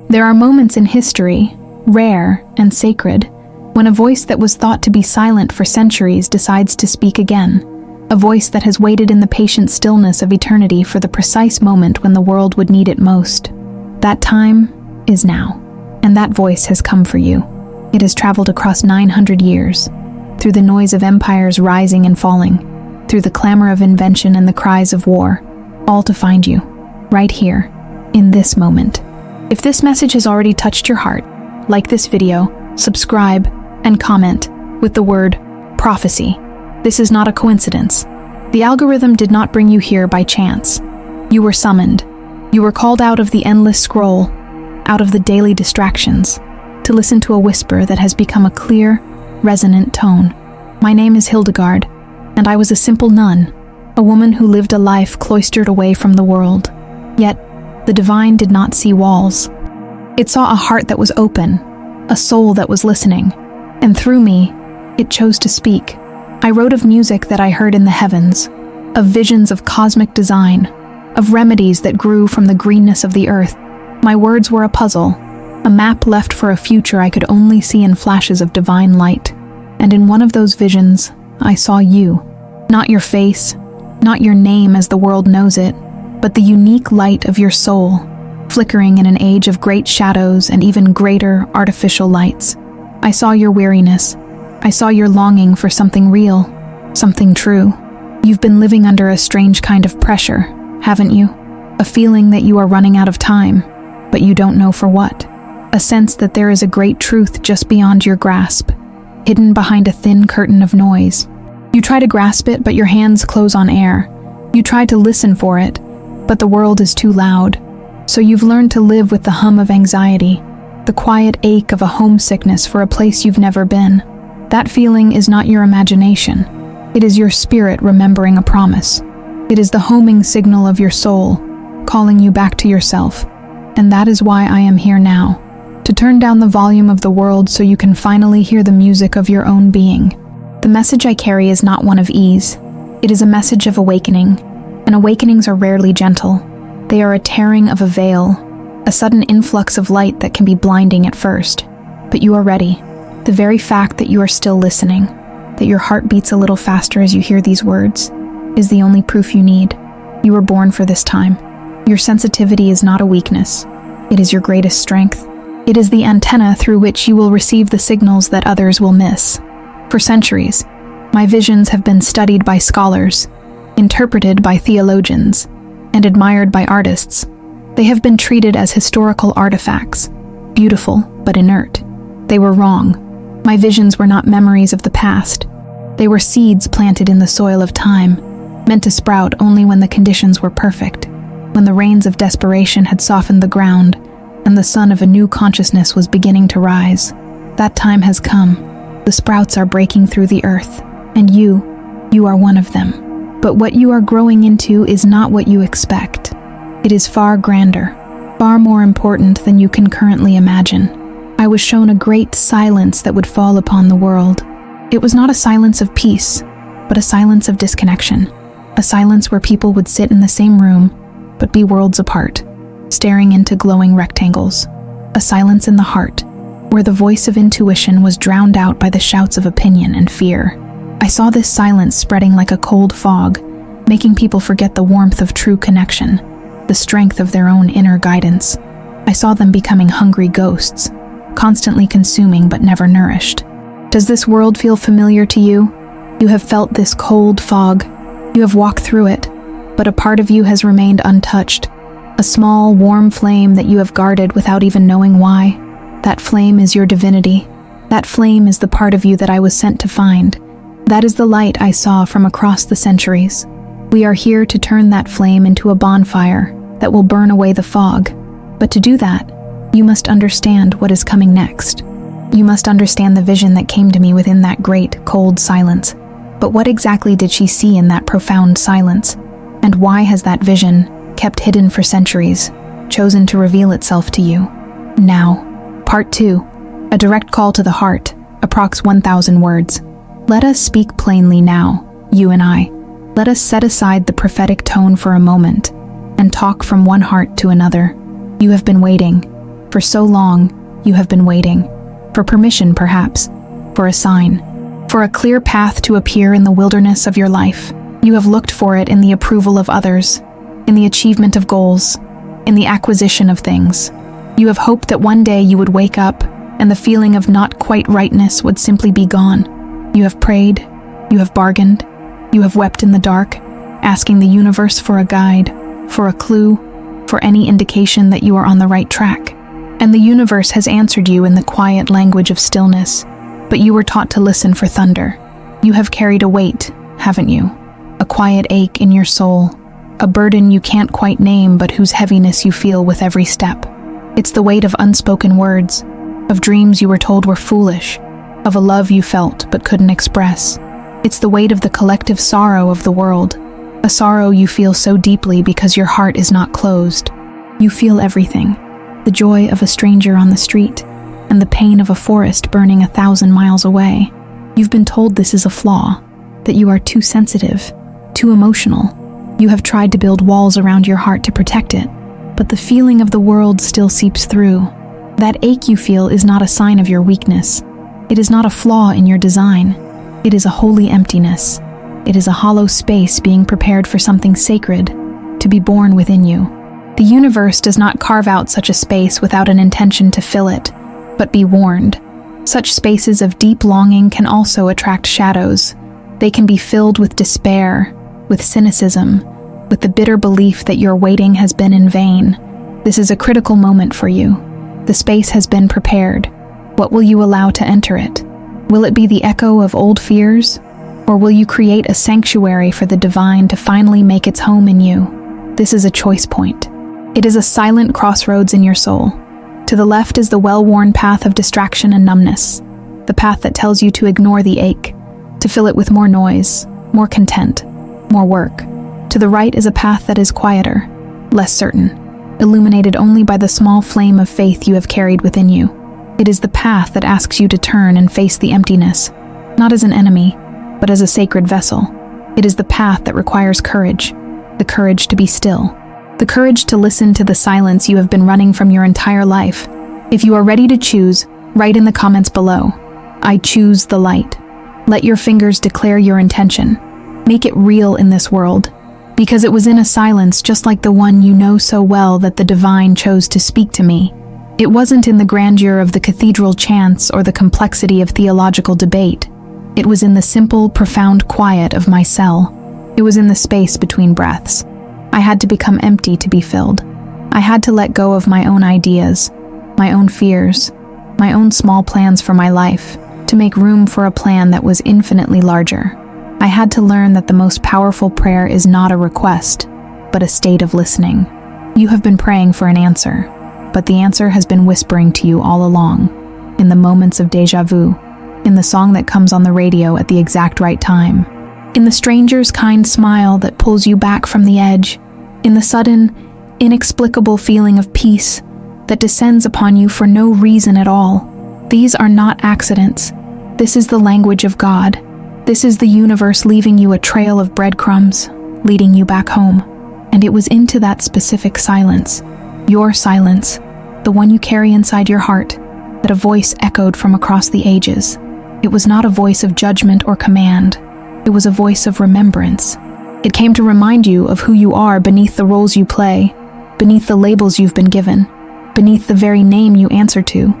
There are moments in history, rare and sacred, when a voice that was thought to be silent for centuries decides to speak again, a voice that has waited in the patient stillness of eternity for the precise moment when the world would need it most. That time is now, and that voice has come for you. It has traveled across 900 years, through the noise of empires rising and falling, through the clamor of invention and the cries of war, all to find you, right here, in this moment. If this message has already touched your heart, like this video, subscribe, and comment with the word prophecy. This is not a coincidence. The algorithm did not bring you here by chance. You were summoned. You were called out of the endless scroll, out of the daily distractions, to listen to a whisper that has become a clear, resonant tone. My name is Hildegard, and I was a simple nun, a woman who lived a life cloistered away from the world. Yet, the divine did not see walls. It saw a heart that was open, a soul that was listening, and through me, it chose to speak. I wrote of music that I heard in the heavens, of visions of cosmic design, of remedies that grew from the greenness of the earth. My words were a puzzle, a map left for a future I could only see in flashes of divine light. And in one of those visions, I saw you. Not your face, not your name as the world knows it, but the unique light of your soul, flickering in an age of great shadows and even greater artificial lights. I saw your weariness. I saw your longing for something real, something true. You've been living under a strange kind of pressure, haven't you? A feeling that you are running out of time, but you don't know for what. A sense that there is a great truth just beyond your grasp, hidden behind a thin curtain of noise. You try to grasp it, but your hands close on air. You try to listen for it, but the world is too loud. So you've learned to live with the hum of anxiety, the quiet ache of a homesickness for a place you've never been. That feeling is not your imagination. It is your spirit remembering a promise. It is the homing signal of your soul, calling you back to yourself. And that is why I am here now, to turn down the volume of the world so you can finally hear the music of your own being. The message I carry is not one of ease. It is a message of awakening, and awakenings are rarely gentle. They are a tearing of a veil, a sudden influx of light that can be blinding at first. But you are ready. The very fact that you are still listening, that your heart beats a little faster as you hear these words, is the only proof you need. You were born for this time. Your sensitivity is not a weakness. It is your greatest strength. It is the antenna through which you will receive the signals that others will miss. For centuries, my visions have been studied by scholars, interpreted by theologians, and admired by artists. They have been treated as historical artifacts, beautiful but inert. They were wrong. My visions were not memories of the past. They were seeds planted in the soil of time, meant to sprout only when the conditions were perfect, when the rains of desperation had softened the ground, and the sun of a new consciousness was beginning to rise. That time has come. The sprouts are breaking through the earth, and you are one of them. But what you are growing into is not what you expect. It is far grander, far more important than you can currently imagine. I was shown a great silence that would fall upon the world. It was not a silence of peace, but a silence of disconnection. A silence where people would sit in the same room, but be worlds apart, staring into glowing rectangles. A silence in the heart, where the voice of intuition was drowned out by the shouts of opinion and fear. I saw this silence spreading like a cold fog, making people forget the warmth of true connection, the strength of their own inner guidance. I saw them becoming hungry ghosts, constantly consuming but never nourished. Does this world feel familiar to you? You have felt this cold fog. You have walked through it, but a part of you has remained untouched. A small, warm flame that you have guarded without even knowing why. That flame is your divinity. That flame is the part of you that I was sent to find. That is the light I saw from across the centuries. We are here to turn that flame into a bonfire that will burn away the fog. But to do that, you must understand what is coming next. You must understand the vision that came to me within that great, cold silence. But what exactly did she see in that profound silence? And why has that vision, kept hidden for centuries, chosen to reveal itself to you? Now, Part 2, a direct call to the heart, approx 1,000 words. Let us speak plainly now, you and I. Let us set aside the prophetic tone for a moment and talk from one heart to another. You have been waiting. For so long, you have been waiting. For permission, perhaps. For a sign. For a clear path to appear in the wilderness of your life. You have looked for it in the approval of others, in the achievement of goals, in the acquisition of things. You have hoped that one day you would wake up and the feeling of not quite rightness would simply be gone. You have prayed, you have bargained, you have wept in the dark, asking the universe for a guide, for a clue, for any indication that you are on the right track. And the universe has answered you in the quiet language of stillness, but you were taught to listen for thunder. You have carried a weight, haven't you? A quiet ache in your soul, a burden you can't quite name but whose heaviness you feel with every step. It's the weight of unspoken words, of dreams you were told were foolish, of a love you felt but couldn't express. It's the weight of the collective sorrow of the world, a sorrow you feel so deeply because your heart is not closed. You feel everything, the joy of a stranger on the street, and the pain of a forest burning 1,000 miles away. You've been told this is a flaw, that you are too sensitive, too emotional. You have tried to build walls around your heart to protect it, but the feeling of the world still seeps through. That ache you feel is not a sign of your weakness. It is not a flaw in your design. It is a holy emptiness. It is a hollow space being prepared for something sacred to be born within you. The universe does not carve out such a space without an intention to fill it, but be warned. Such spaces of deep longing can also attract shadows. They can be filled with despair, with cynicism, with the bitter belief that your waiting has been in vain. This is a critical moment for you. The space has been prepared. What will you allow to enter it? Will it be the echo of old fears? Or will you create a sanctuary for the divine to finally make its home in you? This is a choice point. It is a silent crossroads in your soul. To the left is the well-worn path of distraction and numbness, the path that tells you to ignore the ache, to fill it with more noise, more content, more work. To the right is a path that is quieter, less certain, illuminated only by the small flame of faith you have carried within you. It is the path that asks you to turn and face the emptiness, not as an enemy, but as a sacred vessel. It is the path that requires courage, the courage to be still, the courage to listen to the silence you have been running from your entire life. If you are ready to choose, write in the comments below, "I choose the light." Let your fingers declare your intention. Make it real in this world, because it was in a silence just like the one you know so well that the divine chose to speak to me. It wasn't in the grandeur of the cathedral chants or the complexity of theological debate. It was in the simple, profound quiet of my cell. It was in the space between breaths. I had to become empty to be filled. I had to let go of my own ideas, my own fears, my own small plans for my life, to make room for a plan that was infinitely larger. I had to learn that the most powerful prayer is not a request, but a state of listening. You have been praying for an answer, but the answer has been whispering to you all along, in the moments of déjà vu, in the song that comes on the radio at the exact right time, in the stranger's kind smile that pulls you back from the edge, in the sudden, inexplicable feeling of peace that descends upon you for no reason at all. These are not accidents. This is the language of God. This is the universe leaving you a trail of breadcrumbs, leading you back home. And it was into that specific silence, your silence, the one you carry inside your heart, that a voice echoed from across the ages. It was not a voice of judgment or command. It was a voice of remembrance. It came to remind you of who you are beneath the roles you play, beneath the labels you've been given, beneath the very name you answer to.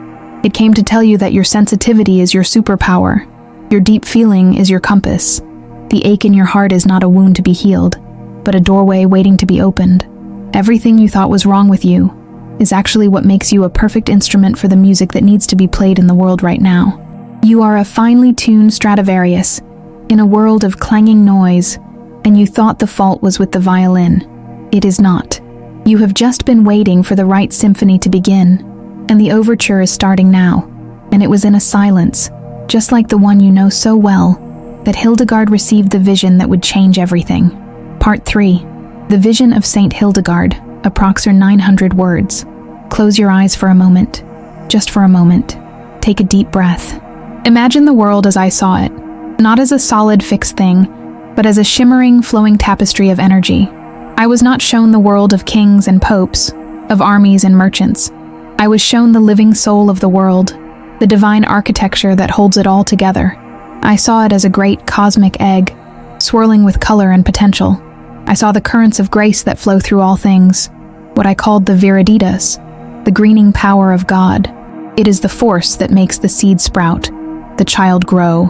It came to tell you that your sensitivity is your superpower. Your deep feeling is your compass. The ache in your heart is not a wound to be healed, but a doorway waiting to be opened. Everything you thought was wrong with you is actually what makes you a perfect instrument for the music that needs to be played in the world right now. You are a finely tuned Stradivarius in a world of clanging noise, and you thought the fault was with the violin. It is not. You have just been waiting for the right symphony to begin, and the overture is starting now, and it was in a silence, just like the one you know so well, that Hildegard received the vision that would change everything. Part 3. The Vision of Saint Hildegard, approx. 900 words. Close your eyes for a moment. Just for a moment. Take a deep breath. Imagine the world as I saw it, not as a solid fixed thing, but as a shimmering, flowing tapestry of energy. I was not shown the world of kings and popes, of armies and merchants, I was shown the living soul of the world, the divine architecture that holds it all together. I saw it as a great cosmic egg, swirling with color and potential. I saw the currents of grace that flow through all things, what I called the viriditas, the greening power of God. It is the force that makes the seed sprout, the child grow,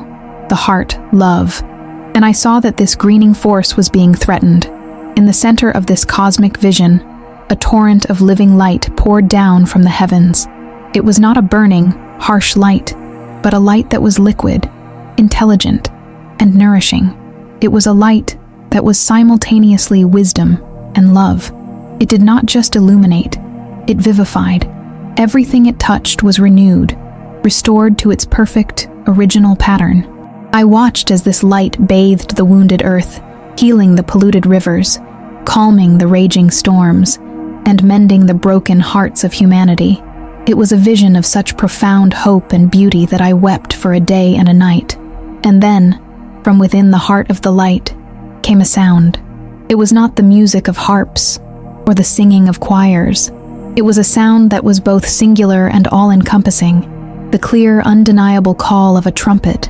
the heart love. And I saw that this greening force was being threatened. In the center of this cosmic vision, a torrent of living light poured down from the heavens. It was not a burning, harsh light, but a light that was liquid, intelligent, and nourishing. It was a light that was simultaneously wisdom and love. It did not just illuminate, it vivified. Everything it touched was renewed, restored to its perfect, original pattern. I watched as this light bathed the wounded earth, healing the polluted rivers, calming the raging storms, and mending the broken hearts of humanity. It was a vision of such profound hope and beauty that I wept for a day and a night. And then, from within the heart of the light, came a sound. It was not the music of harps or the singing of choirs. It was a sound that was both singular and all-encompassing, the clear, undeniable call of a trumpet.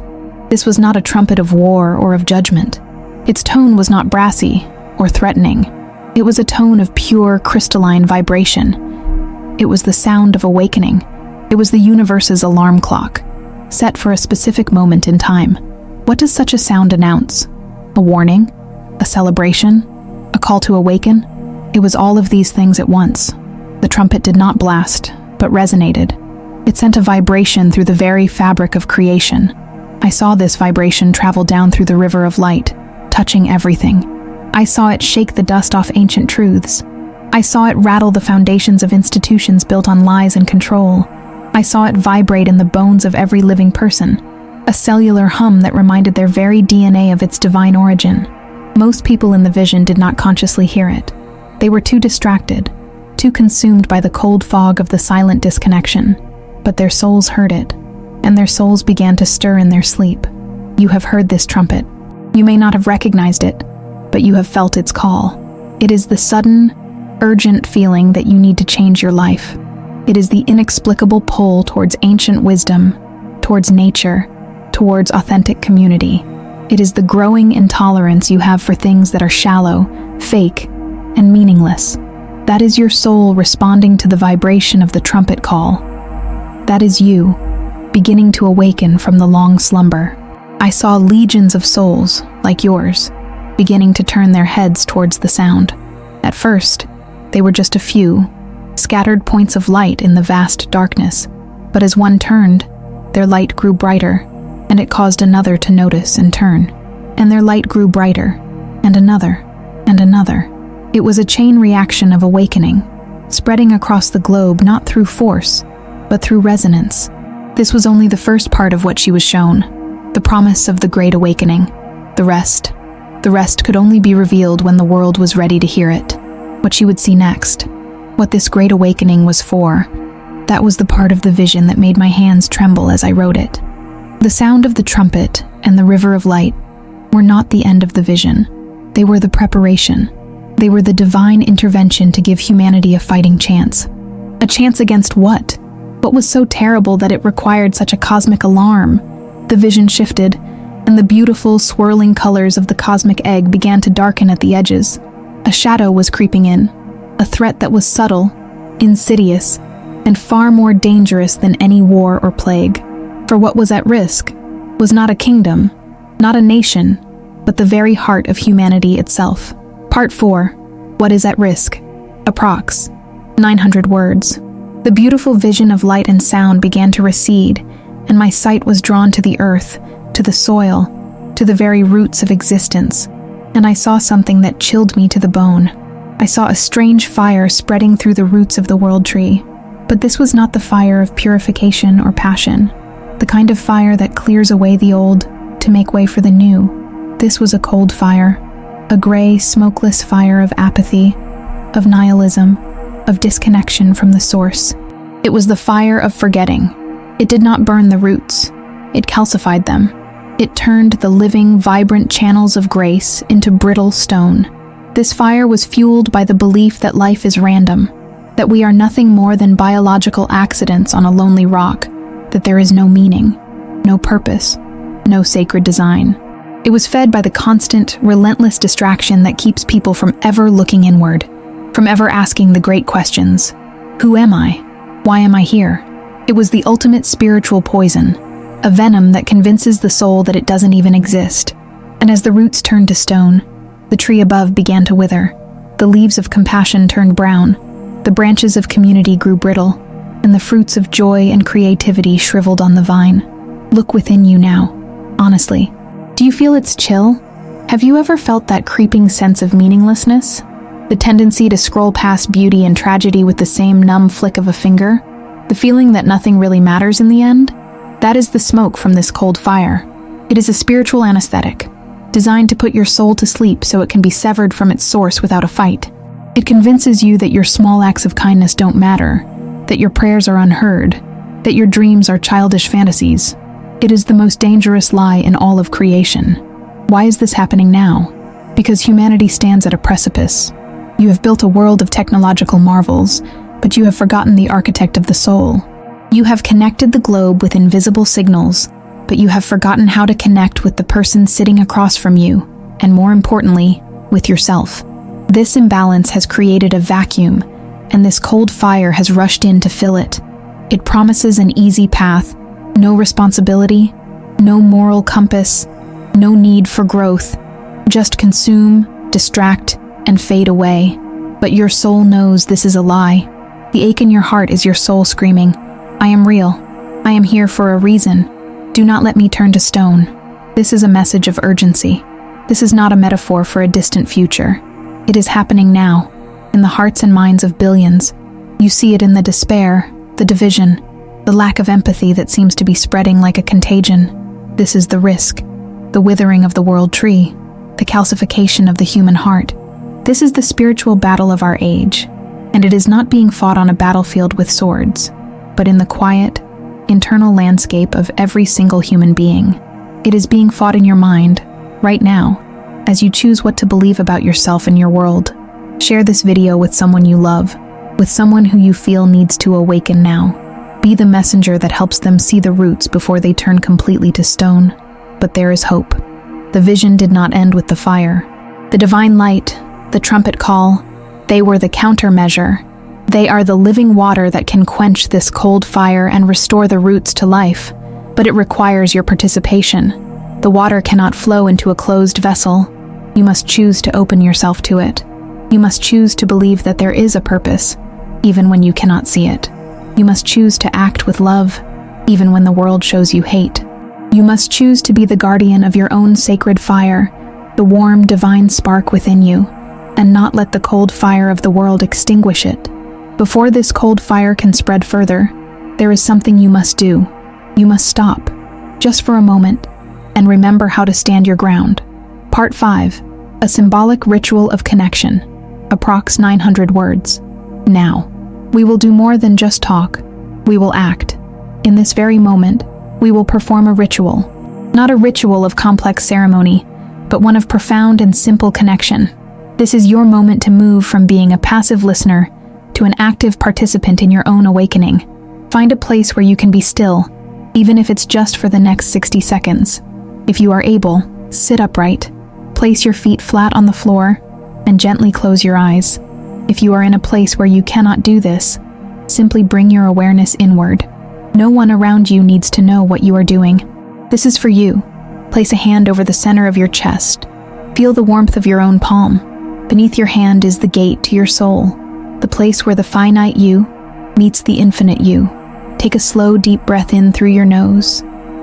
This was not a trumpet of war or of judgment. Its tone was not brassy or threatening. It was a tone of pure, crystalline vibration. It was the sound of awakening. It was the universe's alarm clock, set for a specific moment in time. What does such a sound announce? A warning? A celebration? A call to awaken? It was all of these things at once. The trumpet did not blast, but resonated. It sent a vibration through the very fabric of creation. I saw this vibration travel down through the river of light, touching everything. I saw it shake the dust off ancient truths. I saw it rattle the foundations of institutions built on lies and control. I saw it vibrate in the bones of every living person, a cellular hum that reminded their very DNA of its divine origin. Most people in the vision did not consciously hear it. They were too distracted, too consumed by the cold fog of the silent disconnection. But their souls heard it, and their souls began to stir in their sleep. You have heard this trumpet. You may not have recognized it, but you have felt its call. It is the sudden, urgent feeling that you need to change your life. It is the inexplicable pull towards ancient wisdom, towards nature, towards authentic community. It is the growing intolerance you have for things that are shallow, fake, and meaningless. That is your soul responding to the vibration of the trumpet call. That is you, beginning to awaken from the long slumber. I saw legions of souls, like yours, beginning to turn their heads towards the sound. At first, they were just a few, scattered points of light in the vast darkness. But as one turned, their light grew brighter, and it caused another to notice and turn. And their light grew brighter, and another, and another. It was a chain reaction of awakening, spreading across the globe not through force, but through resonance. This was only the first part of what she was shown, the promise of the Great Awakening. The rest could only be revealed when the world was ready to hear it. What she would see next, what this Great Awakening was for, that was the part of the vision that made my hands tremble as I wrote it. The sound of the trumpet and the river of light were not the end of the vision. They were the preparation. They were the divine intervention to give humanity a fighting chance. A chance against what? What was so terrible that it required such a cosmic alarm? The vision shifted, and the beautiful, swirling colors of the cosmic egg began to darken at the edges. A shadow was creeping in, a threat that was subtle, insidious, and far more dangerous than any war or plague. For what was at risk was not a kingdom, not a nation, but the very heart of humanity itself. Part 4. What is at risk? Approx. 900 words. The beautiful vision of light and sound began to recede, and my sight was drawn to the earth, to the soil, to the very roots of existence, and I saw something that chilled me to the bone. I saw a strange fire spreading through the roots of the world tree. But this was not the fire of purification or passion, the kind of fire that clears away the old to make way for the new. This was a cold fire, a gray, smokeless fire of apathy, of nihilism, of disconnection from the source. It was the fire of forgetting. It did not burn the roots. It calcified them. It turned the living, vibrant channels of grace into brittle stone. This fire was fueled by the belief that life is random, that we are nothing more than biological accidents on a lonely rock, that there is no meaning, no purpose, no sacred design. It was fed by the constant, relentless distraction that keeps people from ever looking inward, from ever asking the great questions. Who am I? Why am I here? It was the ultimate spiritual poison, a venom that convinces the soul that it doesn't even exist. And as the roots turned to stone, the tree above began to wither, the leaves of compassion turned brown, the branches of community grew brittle, and the fruits of joy and creativity shriveled on the vine. Look within you now. Honestly, do you feel its chill? Have you ever felt that creeping sense of meaninglessness? The tendency to scroll past beauty and tragedy with the same numb flick of a finger? The feeling that nothing really matters in the end? That is the smoke from this cold fire. It is a spiritual anesthetic, designed to put your soul to sleep so it can be severed from its source without a fight. It convinces you that your small acts of kindness don't matter, that your prayers are unheard, that your dreams are childish fantasies. It is the most dangerous lie in all of creation. Why is this happening now? Because humanity stands at a precipice. You have built a world of technological marvels, but you have forgotten the architect of the soul. You have connected the globe with invisible signals, but you have forgotten how to connect with the person sitting across from you, and more importantly, with yourself. This imbalance has created a vacuum, and this cold fire has rushed in to fill it. It promises an easy path, no responsibility, no moral compass, no need for growth. Just consume, distract, and fade away. But your soul knows this is a lie. The ache in your heart is your soul screaming, I am real. I am here for a reason. Do not let me turn to stone. This is a message of urgency. This is not a metaphor for a distant future. It is happening now, in the hearts and minds of billions. You see it in the despair, the division, the lack of empathy that seems to be spreading like a contagion. This is the risk, the withering of the world tree, the calcification of the human heart. This is the spiritual battle of our age, and it is not being fought on a battlefield with swords, but in the quiet, internal landscape of every single human being. It is being fought in your mind, right now, as you choose what to believe about yourself and your world. Share this video with someone you love, with someone who you feel needs to awaken now. Be the messenger that helps them see the roots before they turn completely to stone. But there is hope. The vision did not end with the fire. The divine light, the trumpet call, they were the countermeasure. They are the living water that can quench this cold fire and restore the roots to life. But it requires your participation. The water cannot flow into a closed vessel. You must choose to open yourself to it. You must choose to believe that there is a purpose, even when you cannot see it. You must choose to act with love, even when the world shows you hate. You must choose to be the guardian of your own sacred fire, the warm, divine spark within you, and not let the cold fire of the world extinguish it. Before this cold fire can spread further, there is something you must do. You must stop, just for a moment, and remember how to stand your ground. Part 5. A symbolic ritual of connection. Approx 900 words. Now, we will do more than just talk. We will act. In this very moment, we will perform a ritual. Not a ritual of complex ceremony, but one of profound and simple connection. This is your moment to move from being a passive listener to an active participant in your own awakening. Find a place where you can be still, even if it's just for the next 60 seconds. If you are able, sit upright. Place your feet flat on the floor and gently close your eyes. If you are in a place where you cannot do this, simply bring your awareness inward. No one around you needs to know what you are doing. This is for you. Place a hand over the center of your chest. Feel the warmth of your own palm. Beneath your hand is the gate to your soul, the place where the finite you meets the infinite you. Take a slow, deep breath in through your nose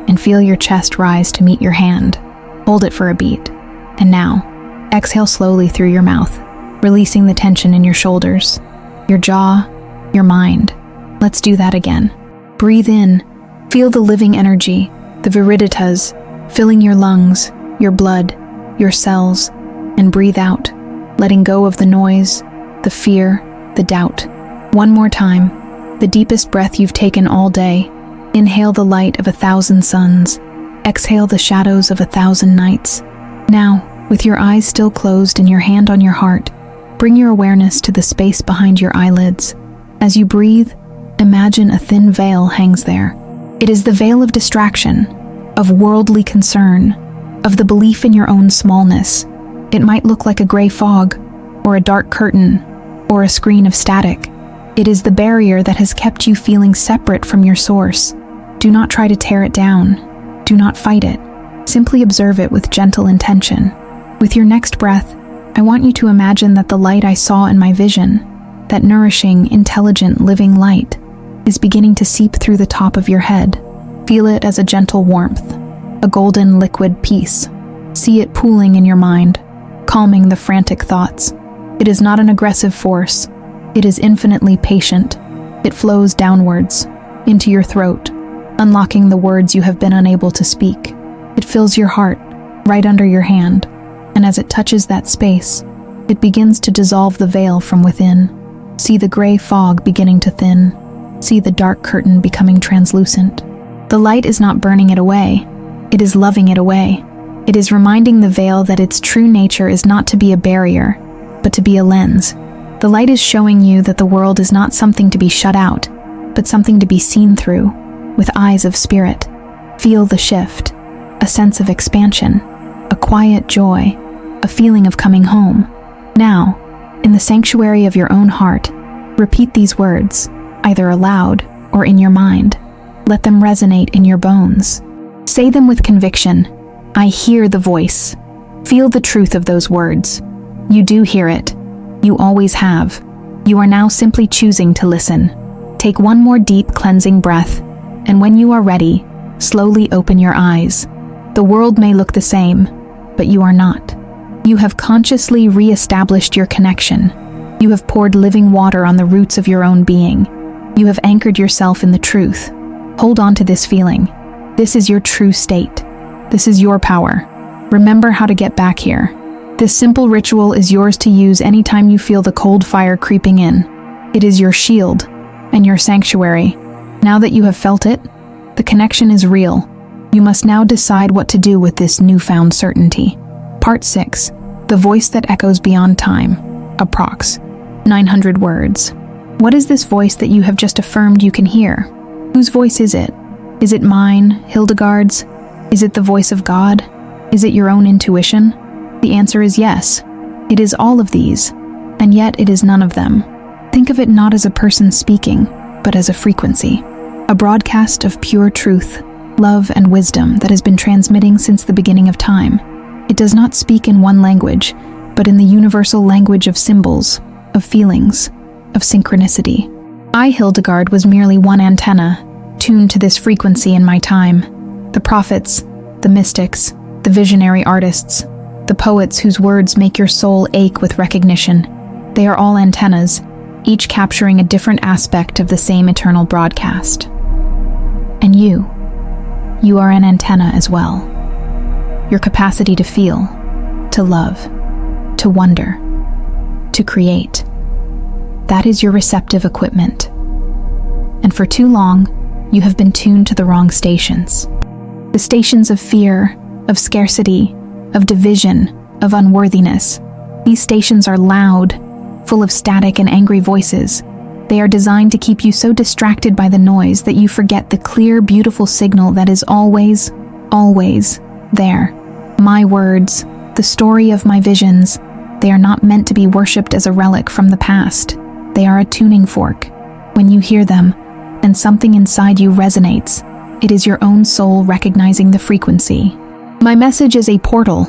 and feel your chest rise to meet your hand. Hold it for a beat. And now, exhale slowly through your mouth, releasing the tension in your shoulders, your jaw, your mind. Let's do that again. Breathe in. Feel the living energy, the viriditas, filling your lungs, your blood, your cells, and breathe out, letting go of the noise, the fear, the doubt. One more time, the deepest breath you've taken all day. Inhale the light of 1,000 suns. Exhale the shadows of 1,000 nights. Now, with your eyes still closed and your hand on your heart, bring your awareness to the space behind your eyelids. As you breathe, imagine a thin veil hangs there. It is the veil of distraction, of worldly concern, of the belief in your own smallness. It might look like a gray fog, or a dark curtain, or a screen of static. It is the barrier that has kept you feeling separate from your source. Do not try to tear it down. Do not fight it. Simply observe it with gentle intention. With your next breath, I want you to imagine that the light I saw in my vision, that nourishing, intelligent, living light, is beginning to seep through the top of your head. Feel it as a gentle warmth, a golden liquid peace. See it pooling in your mind, calming the frantic thoughts. It is not an aggressive force. It is infinitely patient. It flows downwards, into your throat, unlocking the words you have been unable to speak. It fills your heart, right under your hand, and as it touches that space, it begins to dissolve the veil from within. See the gray fog beginning to thin. See the dark curtain becoming translucent. The light is not burning it away. It is loving it away. It is reminding the veil that its true nature is not to be a barrier, but to be a lens. The light is showing you that the world is not something to be shut out, but something to be seen through, with eyes of spirit. Feel the shift, a sense of expansion, a quiet joy, a feeling of coming home. Now, in the sanctuary of your own heart, repeat these words, either aloud or in your mind. Let them resonate in your bones. Say them with conviction. I hear the voice. Feel the truth of those words. You do hear it. You always have. You are now simply choosing to listen. Take one more deep cleansing breath, and when you are ready, slowly open your eyes. The world may look the same, but you are not. You have consciously re-established your connection. You have poured living water on the roots of your own being. You have anchored yourself in the truth. Hold on to this feeling. This is your true state. This is your power. Remember how to get back here. This simple ritual is yours to use anytime you feel the cold fire creeping in. It is your shield and your sanctuary. Now that you have felt it, the connection is real. You must now decide what to do with this newfound certainty. Part 6. The voice that echoes beyond time. Approx. 900 words. What is this voice that you have just affirmed you can hear? Whose voice is it? Is it mine, Hildegard's? Is it the voice of God? Is it your own intuition? The answer is yes. It is all of these, and yet it is none of them. Think of it not as a person speaking, but as a frequency, a broadcast of pure truth, love, and wisdom that has been transmitting since the beginning of time. It does not speak in one language, but in the universal language of symbols, of feelings, of synchronicity. I, Hildegard, was merely one antenna, tuned to this frequency in my time. The prophets, the mystics, the visionary artists, the poets whose words make your soul ache with recognition. They are all antennas, each capturing a different aspect of the same eternal broadcast. And you are an antenna as well. Your capacity to feel, to love, to wonder, to create. That is your receptive equipment. And for too long, you have been tuned to the wrong stations. The stations of fear, of scarcity, of division, of unworthiness. These stations are loud, full of static and angry voices. They are designed to keep you so distracted by the noise that you forget the clear, beautiful signal that is always, always there. My words, the story of my visions, they are not meant to be worshipped as a relic from the past. They are a tuning fork. When you hear them, and something inside you resonates, it is your own soul recognizing the frequency. My message is a portal,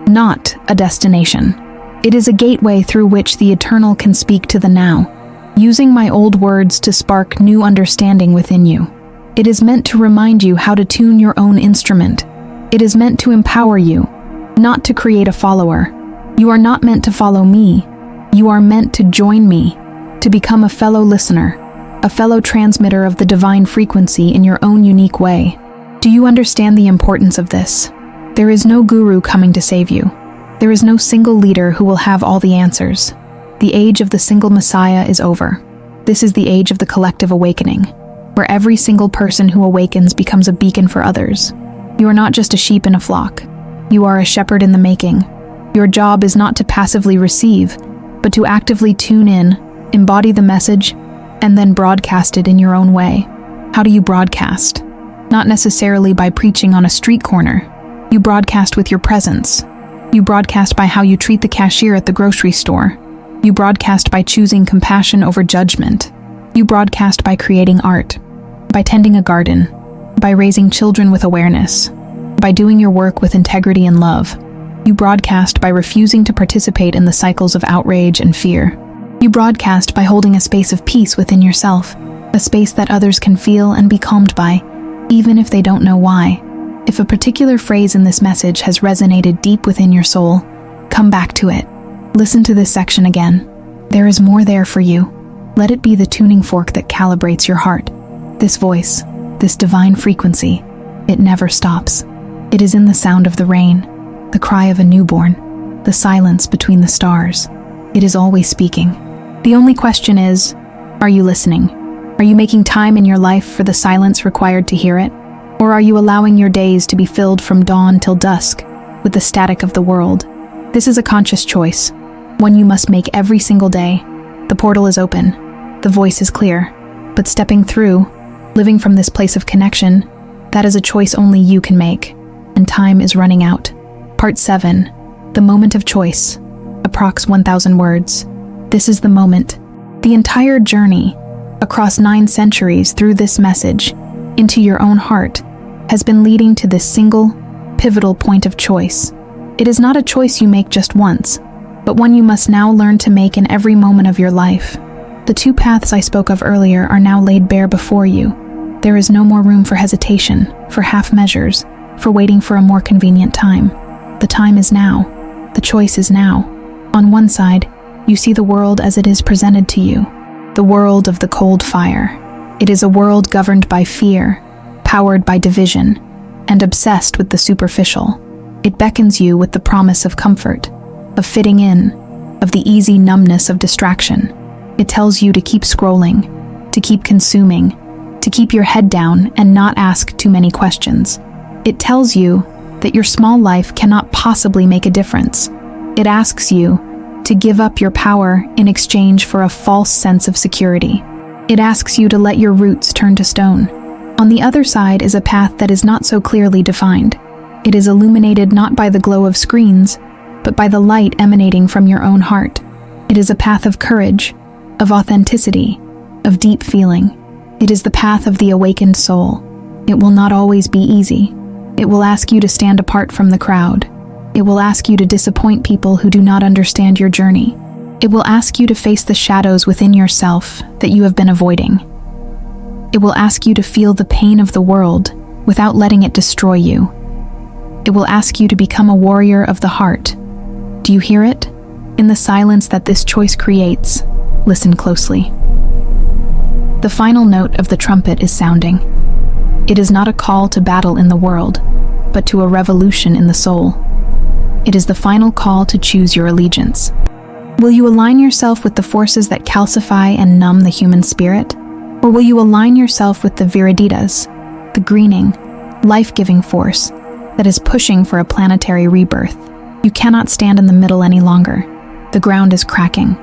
not a destination. It is a gateway through which the eternal can speak to the now, using my old words to spark new understanding within you. It is meant to remind you how to tune your own instrument. It is meant to empower you, not to create a follower. You are not meant to follow me. You are meant to join me, to become a fellow listener, a fellow transmitter of the divine frequency in your own unique way. Do you understand the importance of this? There is no guru coming to save you. There is no single leader who will have all the answers. The age of the single messiah is over. This is the age of the collective awakening, where every single person who awakens becomes a beacon for others. You are not just a sheep in a flock. You are a shepherd in the making. Your job is not to passively receive, but to actively tune in, embody the message, and then broadcast it in your own way. How do you broadcast? Not necessarily by preaching on a street corner. You broadcast with your presence. You broadcast by how you treat the cashier at the grocery store. You broadcast by choosing compassion over judgment. You broadcast by creating art, by tending a garden, by raising children with awareness, by doing your work with integrity and love. You broadcast by refusing to participate in the cycles of outrage and fear. You broadcast by holding a space of peace within yourself, a space that others can feel and be calmed by, even if they don't know why. If a particular phrase in this message has resonated deep within your soul, come back to it. Listen to this section again. There is more there for you. Let it be the tuning fork that calibrates your heart. This voice, this divine frequency, it never stops. It is in the sound of the rain, the cry of a newborn, the silence between the stars. It is always speaking. The only question is, are you listening? Are you making time in your life for the silence required to hear it? Or are you allowing your days to be filled from dawn till dusk with the static of the world? This is a conscious choice, one you must make every single day. The portal is open, the voice is clear, but stepping through, living from this place of connection, that is a choice only you can make, and time is running out. Part 7, the moment of choice, approx 1,000 words. This is the moment. The entire journey, across 9 centuries through this message, into your own heart, has been leading to this single, pivotal point of choice. It is not a choice you make just once, but one you must now learn to make in every moment of your life. The 2 paths I spoke of earlier are now laid bare before you. There is no more room for hesitation, for half measures, for waiting for a more convenient time. The time is now. The choice is now. On one side, you see the world as it is presented to you, the world of the cold fire. It is a world governed by fear, powered by division, and obsessed with the superficial. It beckons you with the promise of comfort, of fitting in, of the easy numbness of distraction. It tells you to keep scrolling, to keep consuming, to keep your head down and not ask too many questions. It tells you that your small life cannot possibly make a difference. It asks you to give up your power in exchange for a false sense of security. It asks you to let your roots turn to stone. On the other side is a path that is not so clearly defined. It is illuminated not by the glow of screens, but by the light emanating from your own heart. It is a path of courage, of authenticity, of deep feeling. It is the path of the awakened soul. It will not always be easy. It will ask you to stand apart from the crowd. It will ask you to disappoint people who do not understand your journey. It will ask you to face the shadows within yourself that you have been avoiding. It will ask you to feel the pain of the world without letting it destroy you. It will ask you to become a warrior of the heart. Do you hear it? In the silence that this choice creates, listen closely. The final note of the trumpet is sounding. It is not a call to battle in the world, but to a revolution in the soul. It is the final call to choose your allegiance. Will you align yourself with the forces that calcify and numb the human spirit? Or will you align yourself with the Viriditas, the greening, life-giving force that is pushing for a planetary rebirth? You cannot stand in the middle any longer. The ground is cracking.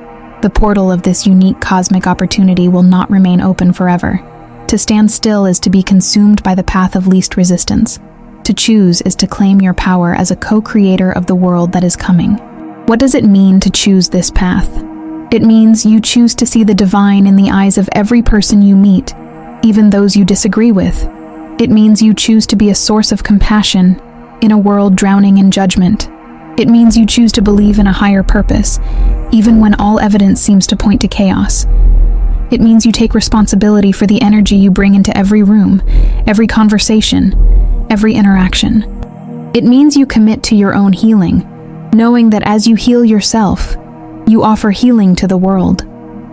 The portal of this unique cosmic opportunity will not remain open forever. To stand still is to be consumed by the path of least resistance. To choose is to claim your power as a co-creator of the world that is coming. What does it mean to choose this path? It means you choose to see the divine in the eyes of every person you meet, even those you disagree with. It means you choose to be a source of compassion in a world drowning in judgment. It means you choose to believe in a higher purpose, even when all evidence seems to point to chaos. It means you take responsibility for the energy you bring into every room, every conversation, every interaction. It means you commit to your own healing, knowing that as you heal yourself, you offer healing to the world.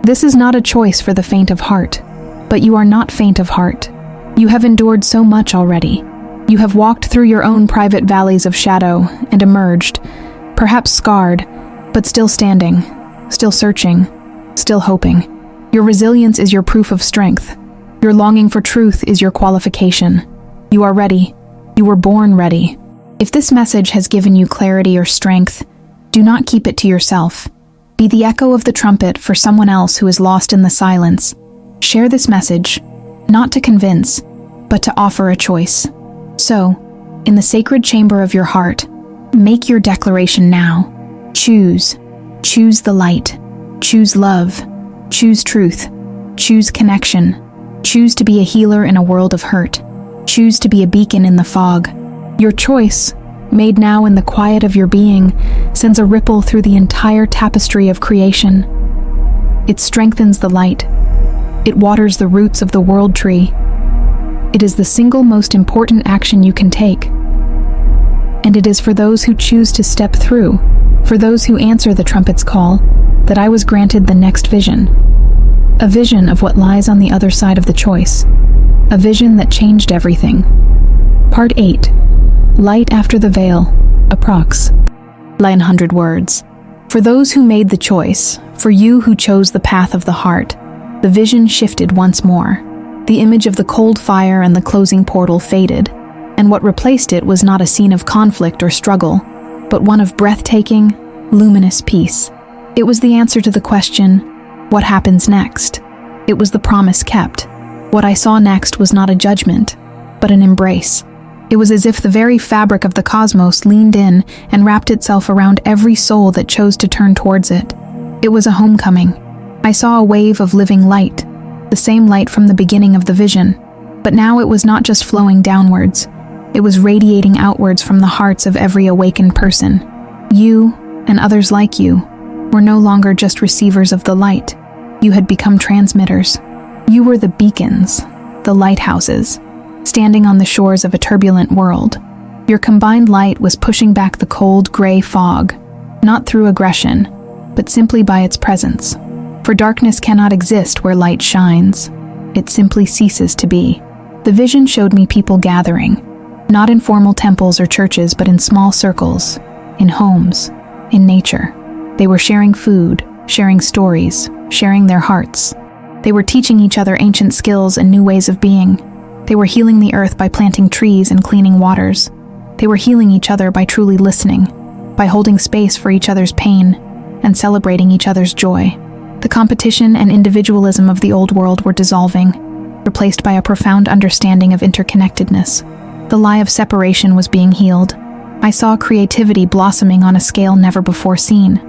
This is not a choice for the faint of heart, but you are not faint of heart. You have endured so much already. You have walked through your own private valleys of shadow and emerged, perhaps scarred, but still standing, still searching, still hoping. Your resilience is your proof of strength. Your longing for truth is your qualification. You are ready. You were born ready. If this message has given you clarity or strength, do not keep it to yourself. Be the echo of the trumpet for someone else who is lost in the silence. Share this message, not to convince, but to offer a choice. So, in the sacred chamber of your heart, make your declaration now. Choose. Choose the light. Choose love. Choose truth. Choose connection. Choose to be a healer in a world of hurt. Choose to be a beacon in the fog. Your choice, made now in the quiet of your being, sends a ripple through the entire tapestry of creation. It strengthens the light. It waters the roots of the world tree. It is the single most important action you can take. And it is for those who choose to step through, for those who answer the trumpet's call, that I was granted the next vision. A vision of what lies on the other side of the choice. A vision that changed everything. Part 8. Light after the veil. Approx. 900 words. For those who made the choice, for you who chose the path of the heart, the vision shifted once more. The image of the cold fire and the closing portal faded, and what replaced it was not a scene of conflict or struggle, but one of breathtaking, luminous peace. It was the answer to the question, what happens next? It was the promise kept. What I saw next was not a judgment, but an embrace. It was as if the very fabric of the cosmos leaned in and wrapped itself around every soul that chose to turn towards it. It was a homecoming. I saw a wave of living light, the same light from the beginning of the vision. But now it was not just flowing downwards. It was radiating outwards from the hearts of every awakened person. You, and others like you, were no longer just receivers of the light. You had become transmitters. You were the beacons, the lighthouses, standing on the shores of a turbulent world. Your combined light was pushing back the cold, gray fog, not through aggression, but simply by its presence. For darkness cannot exist where light shines. It simply ceases to be. The vision showed me people gathering, not in formal temples or churches, but in small circles, in homes, in nature. They were sharing food, sharing stories, sharing their hearts. They were teaching each other ancient skills and new ways of being. They were healing the earth by planting trees and cleaning waters. They were healing each other by truly listening, by holding space for each other's pain, and celebrating each other's joy. The competition and individualism of the old world were dissolving, replaced by a profound understanding of interconnectedness. The lie of separation was being healed. I saw creativity blossoming on a scale never before seen.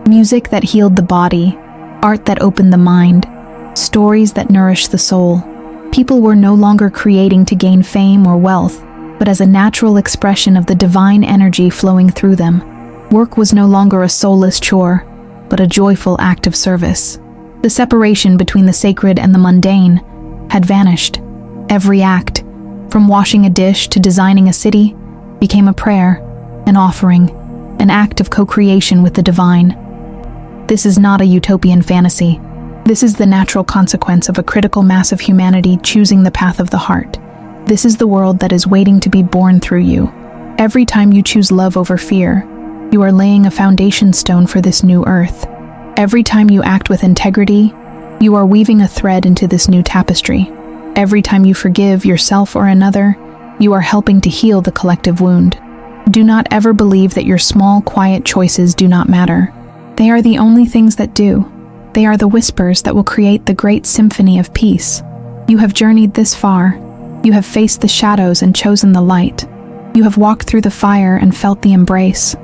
Music that healed the body, art that opened the mind, stories that nourished the soul. People were no longer creating to gain fame or wealth, but as a natural expression of the divine energy flowing through them. Work was no longer a soulless chore, but a joyful act of service. The separation between the sacred and the mundane had vanished. Every act, from washing a dish to designing a city, became a prayer, an offering, an act of co-creation with the divine. This is not a utopian fantasy. This is the natural consequence of a critical mass of humanity choosing the path of the heart. This is the world that is waiting to be born through you. Every time you choose love over fear, you are laying a foundation stone for this new earth. Every time you act with integrity, you are weaving a thread into this new tapestry. Every time you forgive yourself or another, you are helping to heal the collective wound. Do not ever believe that your small, quiet choices do not matter. They are the only things that do. They are the whispers that will create the great symphony of peace. You have journeyed this far. You have faced the shadows and chosen the light. You have walked through the fire and felt the embrace.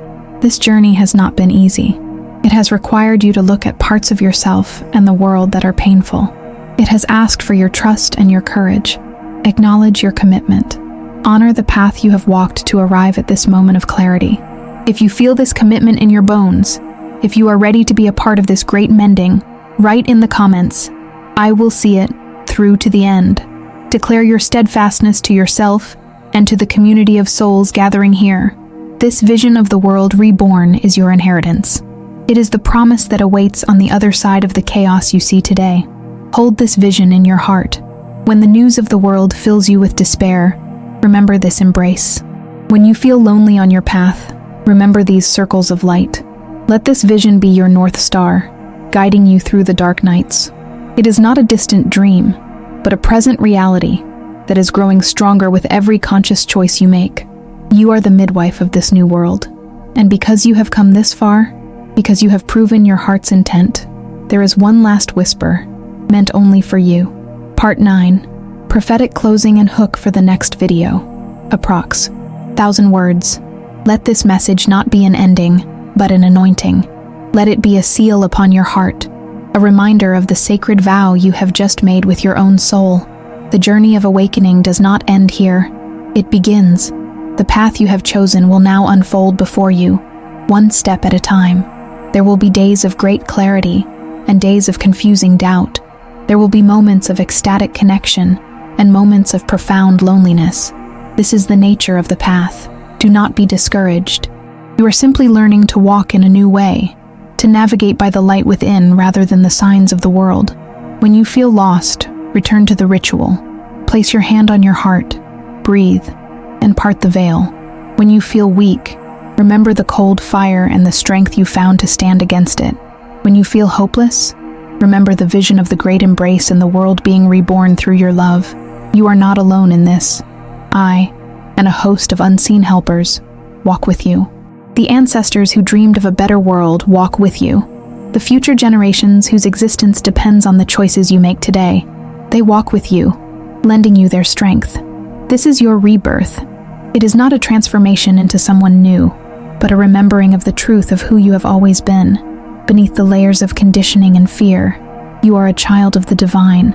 This journey has not been easy. It has required you to look at parts of yourself and the world that are painful. It has asked for your trust and your courage. Acknowledge your commitment. Honor the path you have walked to arrive at this moment of clarity. If you feel this commitment in your bones, if you are ready to be a part of this great mending, write in the comments, "I will see it through to the end." Declare your steadfastness to yourself and to the community of souls gathering here. This vision of the world reborn is your inheritance. It is the promise that awaits on the other side of the chaos you see today. Hold this vision in your heart. When the news of the world fills you with despair, remember this embrace. When you feel lonely on your path, remember these circles of light. Let this vision be your North Star, guiding you through the dark nights. It is not a distant dream, but a present reality that is growing stronger with every conscious choice you make. You are the midwife of this new world. And because you have come this far, because you have proven your heart's intent, there is one last whisper, meant only for you. Part 9. Prophetic closing and hook for the next video. Approx. 1,000 words. Let this message not be an ending, but an anointing. Let it be a seal upon your heart, a reminder of the sacred vow you have just made with your own soul. The journey of awakening does not end here. It begins. The path you have chosen will now unfold before you, one step at a time. There will be days of great clarity and days of confusing doubt. There will be moments of ecstatic connection and moments of profound loneliness. This is the nature of the path. Do not be discouraged. You are simply learning to walk in a new way, to navigate by the light within rather than the signs of the world. When you feel lost, return to the ritual. Place your hand on your heart, breathe, and part the veil. When you feel weak, remember the cold fire and the strength you found to stand against it. When you feel hopeless, remember the vision of the great embrace and the world being reborn through your love. You are not alone in this. I, and a host of unseen helpers, walk with you. The ancestors who dreamed of a better world walk with you. The future generations whose existence depends on the choices you make today, they walk with you, lending you their strength. This is your rebirth. It is not a transformation into someone new, but a remembering of the truth of who you have always been. Beneath the layers of conditioning and fear, you are a child of the divine,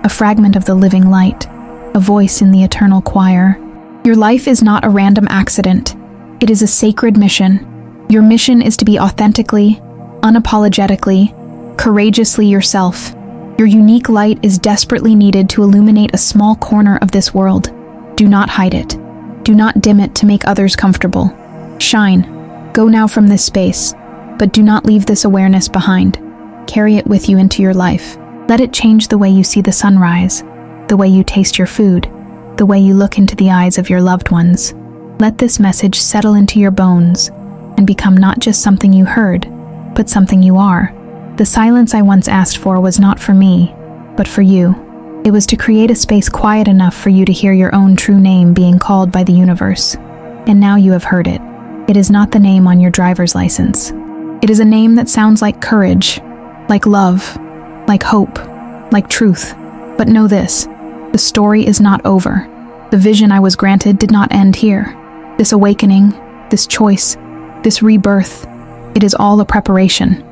a fragment of the living light, a voice in the eternal choir. Your life is not a random accident. It is a sacred mission. Your mission is to be authentically, unapologetically, courageously yourself. Your unique light is desperately needed to illuminate a small corner of this world. Do not hide it. Do not dim it to make others comfortable. Shine. Go now from this space. But do not leave this awareness behind. Carry it with you into your life. Let it change the way you see the sunrise, the way you taste your food, the way you look into the eyes of your loved ones. Let this message settle into your bones and become not just something you heard, but something you are. The silence I once asked for was not for me, but for you. It was to create a space quiet enough for you to hear your own true name being called by the universe. And now you have heard it. It is not the name on your driver's license. It is a name that sounds like courage, like love, like hope, like truth. But know this, the story is not over. The vision I was granted did not end here. This awakening, this choice, this rebirth, it is all a preparation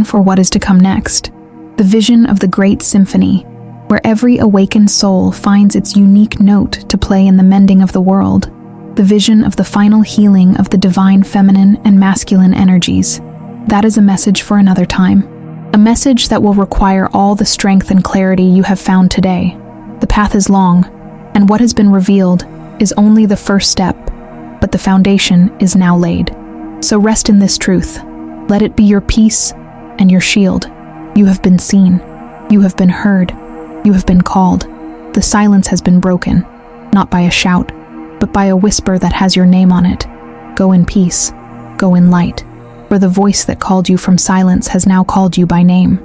for what is to come next. The vision of the great symphony, where every awakened soul finds its unique note to play in the mending of the world. The vision of the final healing of the divine feminine and masculine energies. That is a message for another time. A message that will require all the strength and clarity you have found today. The path is long, and what has been revealed is only the first step, but the foundation is now laid. So rest in this truth. Let it be your peace and your shield. You have been seen. You have been heard. You have been called. The silence has been broken, not by a shout, but by a whisper that has your name on it. Go in peace, go in light, for the voice that called you from silence has now called you by name.